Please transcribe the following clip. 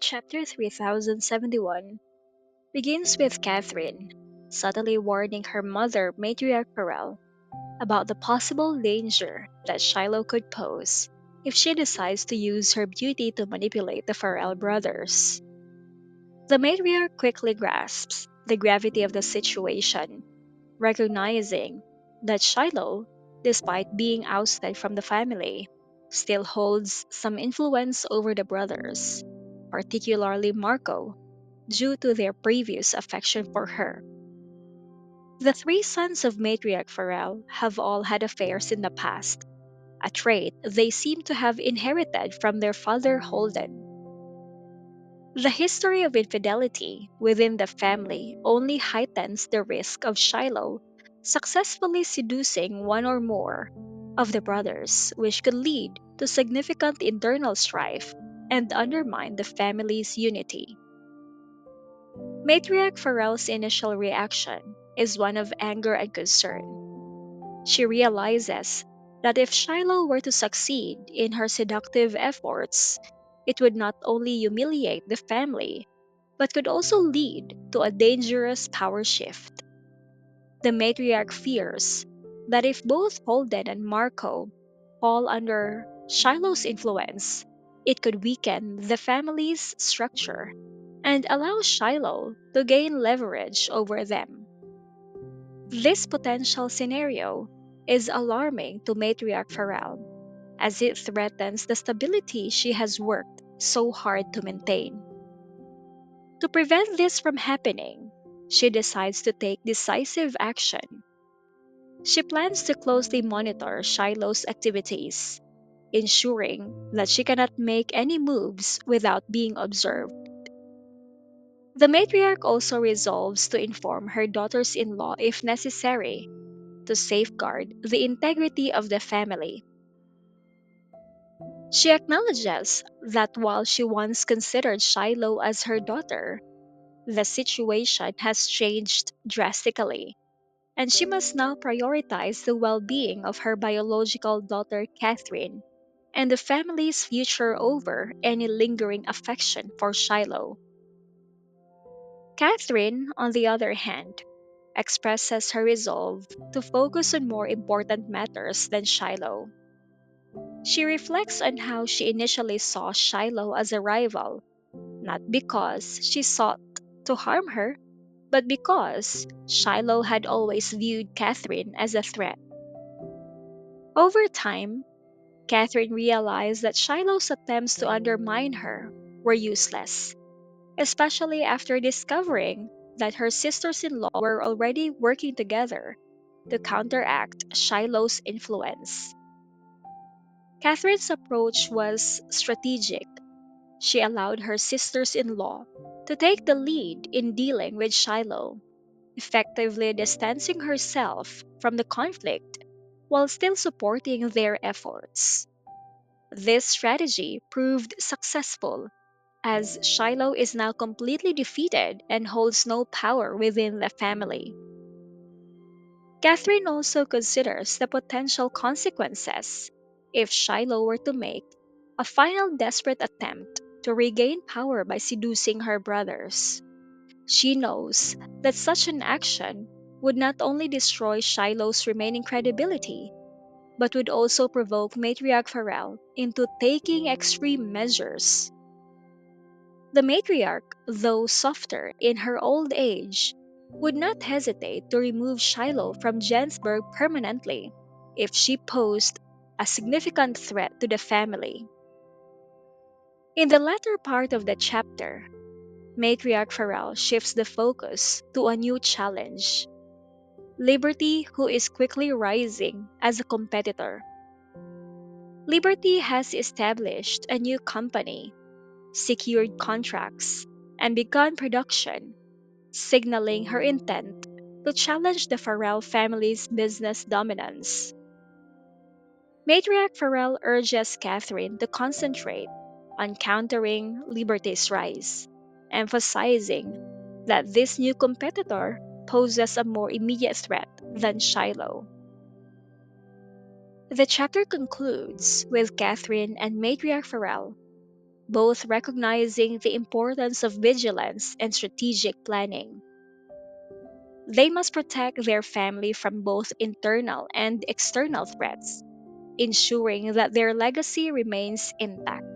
Chapter 3071 begins with Catherine subtly warning her mother, Matriarch Farrell, about the possible danger that Shiloh could pose if she decides to use her beauty to manipulate the Farrell brothers. The matriarch quickly grasps the gravity of the situation, recognizing that Shiloh, despite being ousted from the family, still holds some influence over the brothers, particularly Marco, due to their previous affection for her. The three sons of matriarch Farrell have all had affairs in the past, a trait they seem to have inherited from their father Holden. The history of infidelity within the family only heightens the risk of Shiloh successfully seducing one or more of the brothers, which could lead to significant internal strife and undermine the family's unity. Matriarch Farrell's initial reaction is one of anger and concern. She realizes that if Shiloh were to succeed in her seductive efforts, it would not only humiliate the family, but could also lead to a dangerous power shift. The matriarch fears that if both Holden and Marco fall under Shiloh's influence, it could weaken the family's structure and allow Shiloh to gain leverage over them. This potential scenario is alarming to matriarch Farrell, as it threatens the stability she has worked so hard to maintain. To prevent this from happening, she decides to take decisive action. She plans to closely monitor Shiloh's activities, ensuring that she cannot make any moves without being observed. The matriarch also resolves to inform her daughters in law if necessary to safeguard the integrity of the family. She acknowledges that while she once considered Shiloh as her daughter, the situation has changed drastically, and she must now prioritize the well being of her biological daughter, Catherine, and the family's future over any lingering affection for Shiloh. Catherine, on the other hand, expresses her resolve to focus on more important matters than Shiloh. She reflects on how she initially saw Shiloh as a rival, not because she sought to harm her, but because Shiloh had always viewed Catherine as a threat. Over time, Catherine realized that Shiloh's attempts to undermine her were useless, especially after discovering that her sisters in law were already working together to counteract Shiloh's influence. Catherine's approach was strategic. She allowed her sisters in law to take the lead in dealing with Shiloh, effectively distancing herself from the conflict while still supporting their efforts. This strategy proved successful as Shiloh is now completely defeated and holds no power within the family. Catherine also considers the potential consequences if Shiloh were to make a final desperate attempt to regain power by seducing her brothers. She knows that such an action would not only destroy Shiloh's remaining credibility, but would also provoke Matriarch Farrell into taking extreme measures. The matriarch, though softer in her old age, would not hesitate to remove Shiloh from Jensburg permanently if she posed a significant threat to the family. In the latter part of the chapter, Matriarch Farrell shifts the focus to a new challenge: Liberty, who is quickly rising as a competitor. Liberty has established a new company, secured contracts, and begun production, signaling her intent to challenge the Farrell family's business dominance. Matriarch Farrell urges Catherine to concentrate on countering Liberty's rise, emphasizing that this new competitor poses a more immediate threat than Shiloh. The chapter concludes with Catherine and Matriarch Farrell both recognizing the importance of vigilance and strategic planning. They must protect their family from both internal and external threats, ensuring that their legacy remains intact.